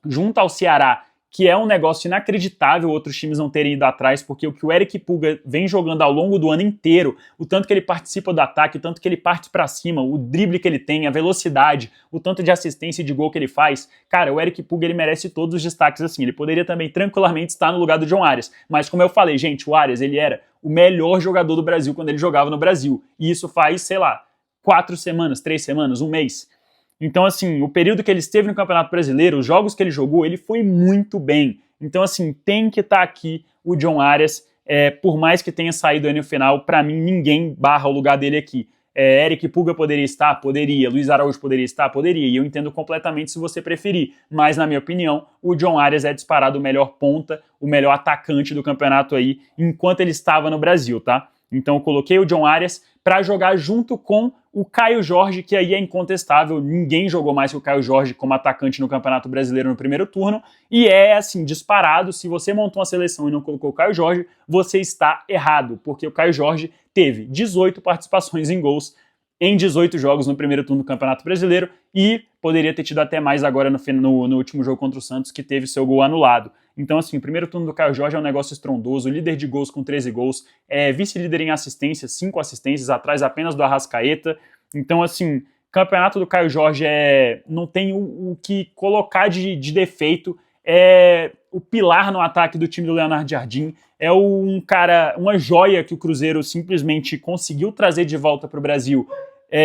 junto ao Ceará, que é um negócio inacreditável outros times não terem ido atrás, porque o que o Eric Puga vem jogando ao longo do ano inteiro, o tanto que ele participa do ataque, o tanto que ele parte pra cima, o drible que ele tem, a velocidade, o tanto de assistência e de gol que ele faz, cara, o Eric Puga ele merece todos os destaques assim, ele poderia também tranquilamente estar no lugar do John Arias, mas como eu falei, gente, o Arias ele era o melhor jogador do Brasil quando ele jogava no Brasil, e isso faz, sei lá, 4 semanas, 3 semanas, um mês. Então, assim, o período que ele esteve no Campeonato Brasileiro, os jogos que ele jogou, ele foi muito bem. Então, assim, tem que estar aqui o John Arias, por mais que tenha saído aí no final, para mim ninguém barra o lugar dele aqui. Eric Puga poderia estar? Poderia. Luiz Araújo poderia estar? Poderia. E eu entendo completamente se você preferir. Mas, na minha opinião, o John Arias é disparado o melhor ponta, o melhor atacante do campeonato aí, enquanto ele estava no Brasil, tá? Então eu coloquei o John Arias para jogar junto com o Caio Jorge, que aí é incontestável, ninguém jogou mais que o Caio Jorge como atacante no Campeonato Brasileiro no primeiro turno, e é assim, disparado, se você montou uma seleção e não colocou o Caio Jorge, você está errado, porque o Caio Jorge teve 18 participações em gols em 18 jogos no primeiro turno do Campeonato Brasileiro e poderia ter tido até mais agora no último jogo contra o Santos, que teve seu gol anulado. Então, assim, o primeiro turno do Caio Jorge é um negócio estrondoso, líder de gols com 13 gols, vice-líder em assistências, 5 assistências, atrás apenas do Arrascaeta. Então, assim, campeonato do Caio Jorge não tem o que colocar de defeito, é o pilar no ataque do time do Leonardo Jardim, é uma joia que o Cruzeiro simplesmente conseguiu trazer de volta para o Brasil,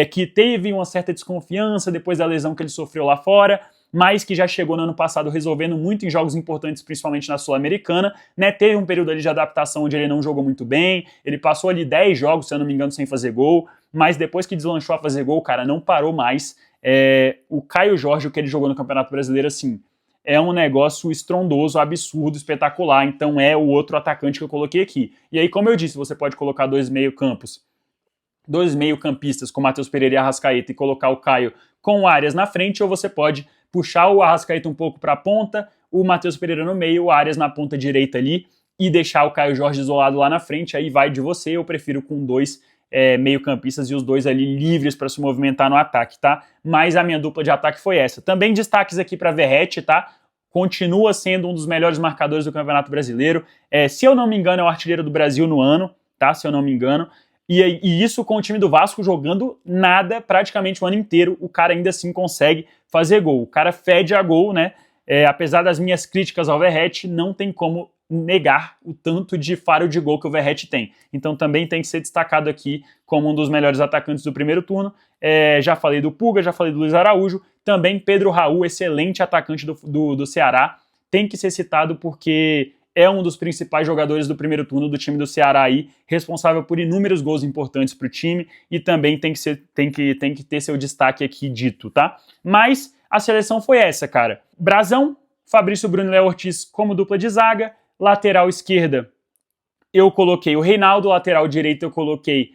que teve uma certa desconfiança depois da lesão que ele sofreu lá fora, mas que já chegou no ano passado resolvendo muito em jogos importantes, principalmente na Sul-Americana, né? Teve um período ali de adaptação onde ele não jogou muito bem, ele passou ali 10 jogos, se eu não me engano, sem fazer gol, mas depois que deslanchou a fazer gol, cara, não parou mais. O Caio Jorge, o que ele jogou no Campeonato Brasileiro, assim, é um negócio estrondoso, absurdo, espetacular, então é o outro atacante que eu coloquei aqui. E aí, como eu disse, você pode colocar dois meio-campistas com Matheus Pereira e Arrascaeta e colocar o Caio com o Arias na frente, ou você pode puxar o Arrascaeta um pouco para a ponta, o Matheus Pereira no meio, o Arias na ponta direita ali e deixar o Caio Jorge isolado lá na frente, aí vai de você, eu prefiro com dois meio-campistas e os dois ali livres para se movimentar no ataque, tá? Mas a minha dupla de ataque foi essa. Também destaques aqui para Verratti, tá? Continua sendo um dos melhores marcadores do Campeonato Brasileiro. Se eu não me engano, é o artilheiro do Brasil no ano, tá? Se eu não me engano. E isso com o time do Vasco jogando nada praticamente o ano inteiro, o cara ainda assim consegue fazer gol. O cara fede a gol, né? Apesar das minhas críticas ao Verratti, não tem como negar o tanto de faro de gol que o Verratti tem. Então também tem que ser destacado aqui como um dos melhores atacantes do primeiro turno. Já falei do Puga, já falei do Luiz Araújo. Também Pedro Raul, excelente atacante do Ceará. Tem que ser citado porque é um dos principais jogadores do primeiro turno do time do Ceará aí, responsável por inúmeros gols importantes para o time e também tem que ter seu destaque aqui dito, tá? Mas a seleção foi essa, cara. Brazão, Fabrício Bruno e Léo Ortiz como dupla de zaga, lateral esquerda eu coloquei o Reinaldo, lateral direito eu coloquei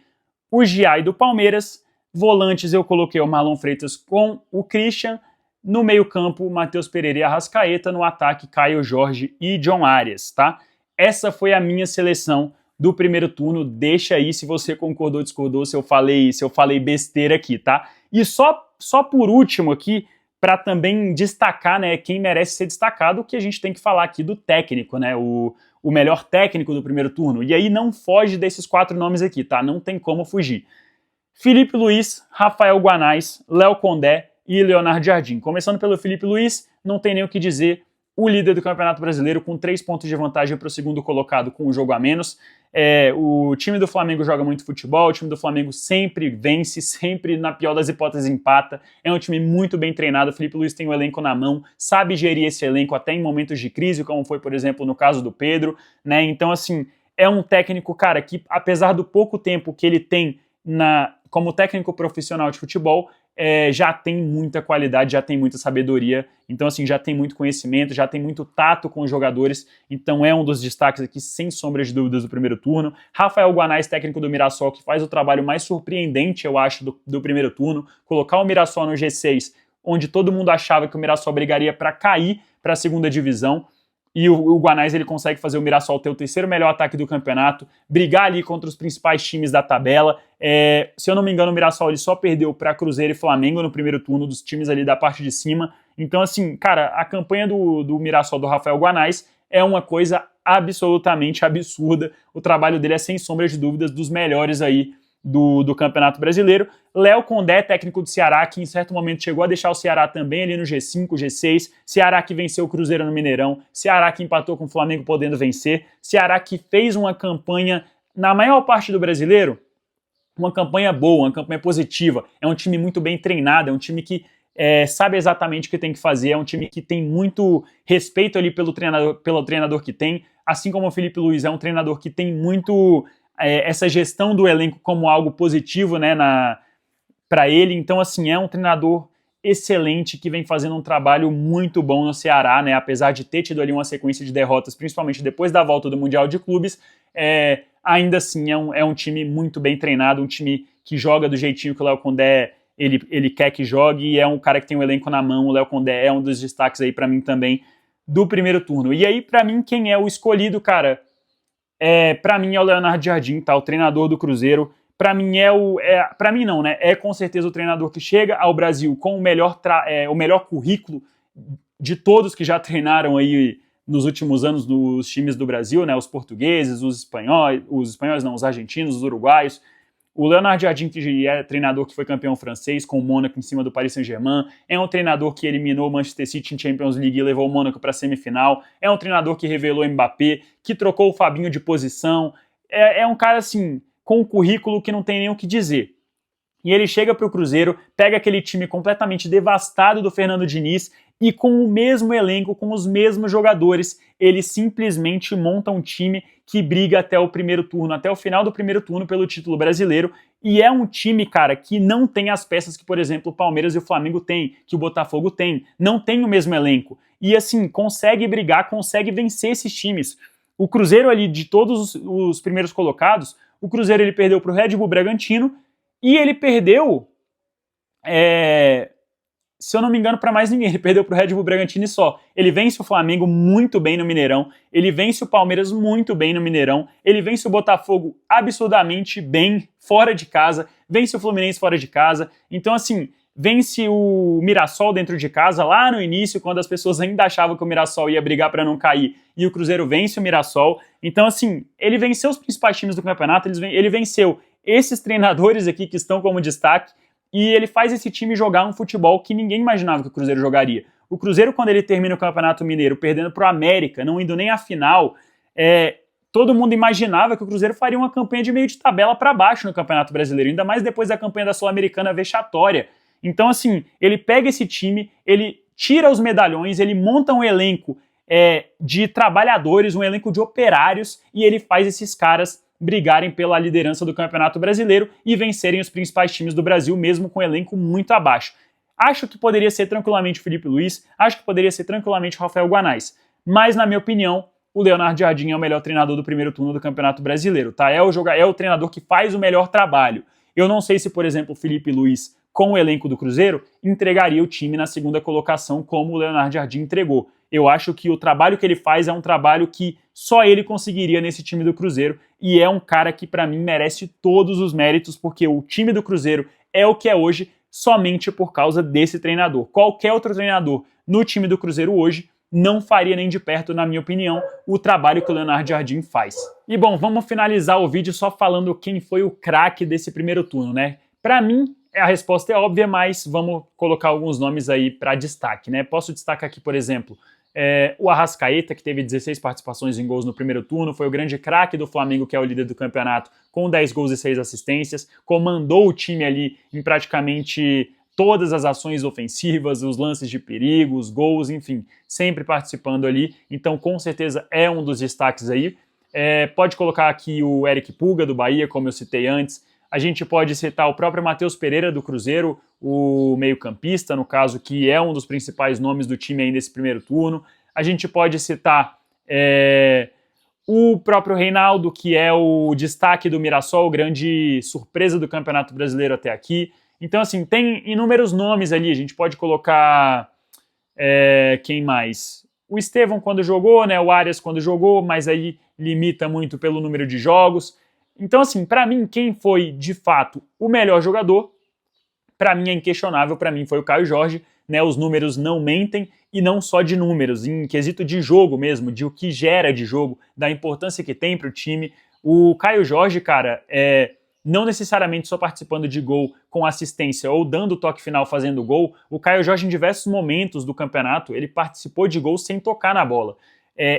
o Giai do Palmeiras, volantes eu coloquei o Marlon Freitas com o Christian, no meio-campo, Matheus Pereira e Arrascaeta, no ataque, Caio Jorge e John Arias, tá? Essa foi a minha seleção do primeiro turno. Deixa aí se você concordou ou discordou, se eu falei besteira aqui, tá? E só por último aqui, para também destacar, né, quem merece ser destacado, que a gente tem que falar aqui do técnico, né? O melhor técnico do primeiro turno. E aí não foge desses 4 nomes aqui, tá? Não tem como fugir. Felipe Luiz, Rafael Guanais, Léo Condé e Leonardo Jardim. Começando pelo Felipe Luiz, não tem nem o que dizer, o líder do Campeonato Brasileiro com 3 pontos de vantagem para o segundo colocado com um jogo a menos. O time do Flamengo joga muito futebol, o time do Flamengo sempre vence, sempre na pior das hipóteses empata, é um time muito bem treinado, o Felipe Luiz tem o elenco na mão, sabe gerir esse elenco até em momentos de crise, como foi, por exemplo, no caso do Pedro, né? Então, assim, é um técnico, cara, que apesar do pouco tempo que ele tem como técnico profissional de futebol, já tem muita qualidade, já tem muita sabedoria, então assim, já tem muito conhecimento, já tem muito tato com os jogadores, então é um dos destaques aqui, sem sombra de dúvidas, do primeiro turno. Rafael Guanais, técnico do Mirassol, que faz o trabalho mais surpreendente, eu acho, do primeiro turno, colocar o Mirassol no G6, onde todo mundo achava que o Mirassol brigaria para cair para a segunda divisão, e o Guanais ele consegue fazer o Mirassol ter o terceiro melhor ataque do campeonato, brigar ali contra os principais times da tabela. Se eu não me engano, o Mirassol ele só perdeu para Cruzeiro e Flamengo no primeiro turno, dos times ali da parte de cima. Então, assim, cara, a campanha do Mirassol do Rafael Guanais é uma coisa absolutamente absurda. O trabalho dele é, sem sombra de dúvidas, dos melhores aí do Campeonato Brasileiro. Léo Condé, técnico do Ceará, que em certo momento chegou a deixar o Ceará também ali no G5, G6, Ceará que venceu o Cruzeiro no Mineirão, Ceará que empatou com o Flamengo podendo vencer, Ceará que fez uma campanha, na maior parte do Brasileiro, uma campanha boa, uma campanha positiva, é um time muito bem treinado, é um time que sabe exatamente o que tem que fazer, é um time que tem muito respeito ali pelo treinador que tem, assim como o Felipe Luiz é um treinador que tem muito essa gestão do elenco como algo positivo, né, para ele. Então, assim, é um treinador excelente que vem fazendo um trabalho muito bom no Ceará, né, apesar de ter tido ali uma sequência de derrotas, principalmente depois da volta do Mundial de Clubes, ainda assim é um time muito bem treinado, um time que joga do jeitinho que o Léo Condé ele quer que jogue, e é um cara que tem um elenco na mão. O Léo Condé é um dos destaques aí para mim também do primeiro turno. E aí, para mim, quem é o escolhido, cara, para mim é o Leonardo Jardim, tá? O treinador do Cruzeiro. Para mim para mim não, né? É com certeza o treinador que chega ao Brasil com o melhor currículo de todos que já treinaram aí nos últimos anos nos times do Brasil, né? Os portugueses, os argentinos, os uruguaios. O Leonardo Jardim, que é treinador que foi campeão francês com o Mônaco em cima do Paris Saint-Germain, é um treinador que eliminou o Manchester City em Champions League e levou o Mônaco para a semifinal, é um treinador que revelou o Mbappé, que trocou o Fabinho de posição, é um cara assim, com um currículo que não tem nem o que dizer. E ele chega para o Cruzeiro, pega aquele time completamente devastado do Fernando Diniz e com o mesmo elenco, com os mesmos jogadores, ele simplesmente monta um time que briga até o primeiro turno, até o final do primeiro turno pelo título brasileiro. E é um time, cara, que não tem as peças que, por exemplo, o Palmeiras e o Flamengo têm, que o Botafogo tem. Não tem o mesmo elenco. E assim, consegue brigar, consegue vencer esses times. O Cruzeiro ali, de todos os primeiros colocados, o Cruzeiro ele perdeu para o Red Bull Bragantino e ele perdeu, se eu não me engano, para mais ninguém. Ele perdeu para o Red Bull Bragantino e só. Ele vence o Flamengo muito bem no Mineirão, ele vence o Palmeiras muito bem no Mineirão, ele vence o Botafogo absurdamente bem fora de casa, vence o Fluminense fora de casa. Então, assim, vence o Mirassol dentro de casa, lá no início, quando as pessoas ainda achavam que o Mirassol ia brigar para não cair, e o Cruzeiro vence o Mirassol. Então, assim, ele venceu os principais times do campeonato, ele venceu esses treinadores aqui que estão como destaque, e ele faz esse time jogar um futebol que ninguém imaginava que o Cruzeiro jogaria. O Cruzeiro, quando ele termina o Campeonato Mineiro perdendo para o América, não indo nem à final, todo mundo imaginava que o Cruzeiro faria uma campanha de meio de tabela para baixo no Campeonato Brasileiro, ainda mais depois da campanha da Sul-Americana vexatória. Então, assim, ele pega esse time, ele tira os medalhões, ele monta um elenco de trabalhadores, um elenco de operários, e ele faz esses caras brigarem pela liderança do Campeonato Brasileiro e vencerem os principais times do Brasil, mesmo com um elenco muito abaixo. Acho que poderia ser tranquilamente o Felipe Luiz, acho que poderia ser tranquilamente o Rafael Guanais, mas, na minha opinião, o Leonardo Jardim é o melhor treinador do primeiro turno do Campeonato Brasileiro, tá? É o treinador que faz o melhor trabalho. Eu não sei se, por exemplo, o Felipe Luiz, com o elenco do Cruzeiro, entregaria o time na segunda colocação como o Leonardo Jardim entregou. Eu acho que o trabalho que ele faz é um trabalho que só ele conseguiria nesse time do Cruzeiro, e é um cara que, para mim, merece todos os méritos, porque o time do Cruzeiro é o que é hoje somente por causa desse treinador. Qualquer outro treinador no time do Cruzeiro hoje não faria nem de perto, na minha opinião, o trabalho que o Leonardo Jardim faz. E bom, vamos finalizar o vídeo só falando quem foi o craque desse primeiro turno, né? Para mim, a resposta é óbvia, mas vamos colocar alguns nomes aí para destaque, né? Posso destacar aqui, por exemplo, o Arrascaeta, que teve 16 participações em gols no primeiro turno, foi o grande craque do Flamengo, que é o líder do campeonato, com 10 gols e 6 assistências, comandou o time ali em praticamente todas as ações ofensivas, os lances de perigo, os gols, enfim, sempre participando ali, então com certeza é um dos destaques aí. Pode colocar aqui o Eric Pulga, do Bahia, como eu citei antes. A gente pode citar o próprio Matheus Pereira, do Cruzeiro, o meio-campista, no caso, que é um dos principais nomes do time aí nesse primeiro turno. A gente pode citar o próprio Reinaldo, que é o destaque do Mirassol, grande surpresa do Campeonato Brasileiro até aqui. Então, assim, tem inúmeros nomes ali. A gente pode colocar quem mais? O Estevão quando jogou, né? O Arias quando jogou, mas aí limita muito pelo número de jogos. Então, assim, para mim, quem foi, de fato, o melhor jogador, para mim é inquestionável, para mim foi o Caio Jorge, né? Os números não mentem, e não só de números, em quesito de jogo mesmo, de o que gera de jogo, da importância que tem para o time. O Caio Jorge, cara, não necessariamente só participando de gol com assistência ou dando o toque final fazendo gol, o Caio Jorge, em diversos momentos do campeonato, ele participou de gols sem tocar na bola.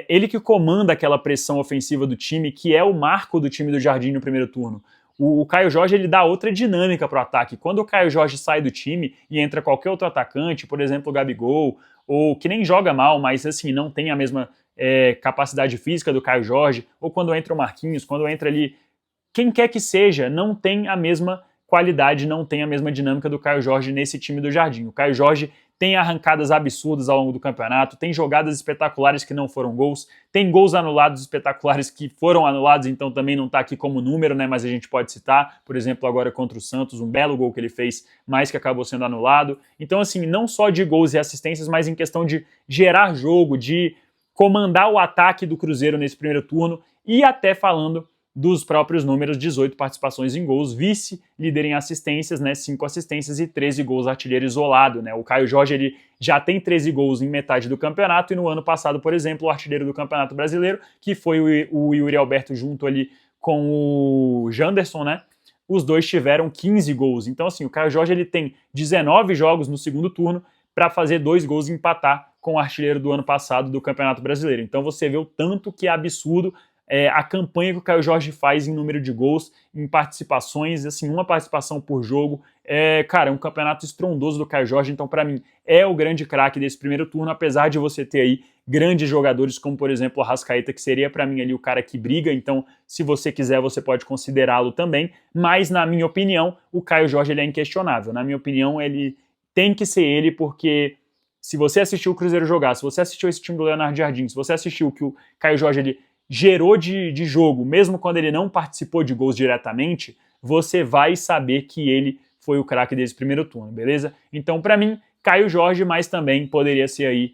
Ele que comanda aquela pressão ofensiva do time, que é o marco do time do Jardim no primeiro turno. O Caio Jorge, ele dá outra dinâmica para o ataque. Quando o Caio Jorge sai do time e entra qualquer outro atacante, por exemplo o Gabigol, ou que nem joga mal, mas assim, não tem a mesma capacidade física do Caio Jorge, ou quando entra o Marquinhos, quando entra ali, quem quer que seja, não tem a mesma qualidade, não tem a mesma dinâmica do Caio Jorge nesse time do Jardim. O Caio Jorge tem arrancadas absurdas ao longo do campeonato, tem jogadas espetaculares que não foram gols, tem gols anulados espetaculares que foram anulados, então também não está aqui como número, né, mas a gente pode citar, por exemplo, agora contra o Santos, um belo gol que ele fez, mas que acabou sendo anulado. Então, assim, não só de gols e assistências, mas em questão de gerar jogo, de comandar o ataque do Cruzeiro nesse primeiro turno, e até falando dos próprios números, 18 participações em gols, vice-líder em assistências, né, 5 assistências e 13 gols, artilheiro isolado, né. O Caio Jorge, ele já tem 13 gols em metade do campeonato, e no ano passado, por exemplo, o artilheiro do Campeonato Brasileiro, que foi o Yuri Alberto junto ali com o Janderson, né, os dois tiveram 15 gols. Então, assim, o Caio Jorge, ele tem 19 jogos no segundo turno para fazer 2 gols e empatar com o artilheiro do ano passado do Campeonato Brasileiro. Então você vê o tanto que é absurdo a campanha que o Caio Jorge faz em número de gols, em participações, assim, uma participação por jogo. Cara, é um campeonato estrondoso do Caio Jorge, então para mim é o grande craque desse primeiro turno, apesar de você ter aí grandes jogadores como, por exemplo, o Arrascaeta, que seria para mim ali o cara que briga, então se você quiser você pode considerá-lo também, mas na minha opinião o Caio Jorge ele é inquestionável. Na minha opinião ele tem que ser ele, porque se você assistiu o Cruzeiro jogar, se você assistiu esse time do Leonardo Jardim, se você assistiu que o Caio Jorge ele gerou de jogo, mesmo quando ele não participou de gols diretamente, você vai saber que ele foi o craque desse primeiro turno, beleza? Então, para mim, Caio Jorge, mas também poderia ser aí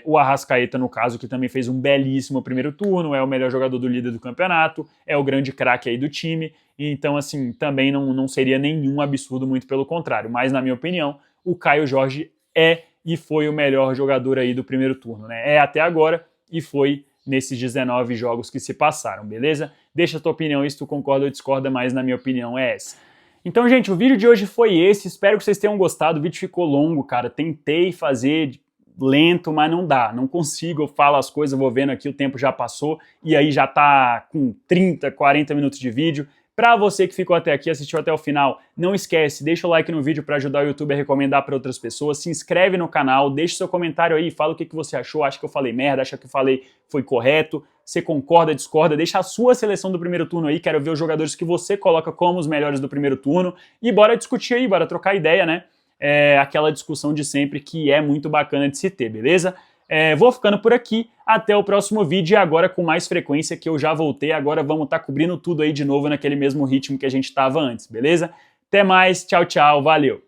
o Arrascaeta, no caso, que também fez um belíssimo primeiro turno, é o melhor jogador do líder do campeonato, é o grande craque aí do time, então, assim, também não seria nenhum absurdo, muito pelo contrário, mas, na minha opinião, o Caio Jorge é e foi o melhor jogador aí do primeiro turno, né? É até agora e foi nesses 19 jogos que se passaram, beleza? Deixa a tua opinião aí se tu concorda ou discorda, mas na minha opinião é essa. Então, gente, o vídeo de hoje foi esse, espero que vocês tenham gostado, o vídeo ficou longo, cara, tentei fazer lento, mas não dá, não consigo, eu falo as coisas, vou vendo aqui, o tempo já passou, e aí já tá com 30, 40 minutos de vídeo. Pra você que ficou até aqui, assistiu até o final, não esquece, deixa o like no vídeo para ajudar o YouTube a recomendar para outras pessoas, se inscreve no canal, deixa seu comentário aí, fala o que você achou, acha que eu falei merda, acha que eu falei foi correto, você concorda, discorda, deixa a sua seleção do primeiro turno aí, quero ver os jogadores que você coloca como os melhores do primeiro turno, e bora discutir aí, bora trocar ideia, né? Aquela discussão de sempre que é muito bacana de se ter, beleza? Vou ficando por aqui, até o próximo vídeo e agora com mais frequência que eu já voltei, agora vamos estar cobrindo tudo aí de novo naquele mesmo ritmo que a gente estava antes, beleza? Até mais, tchau, tchau, valeu!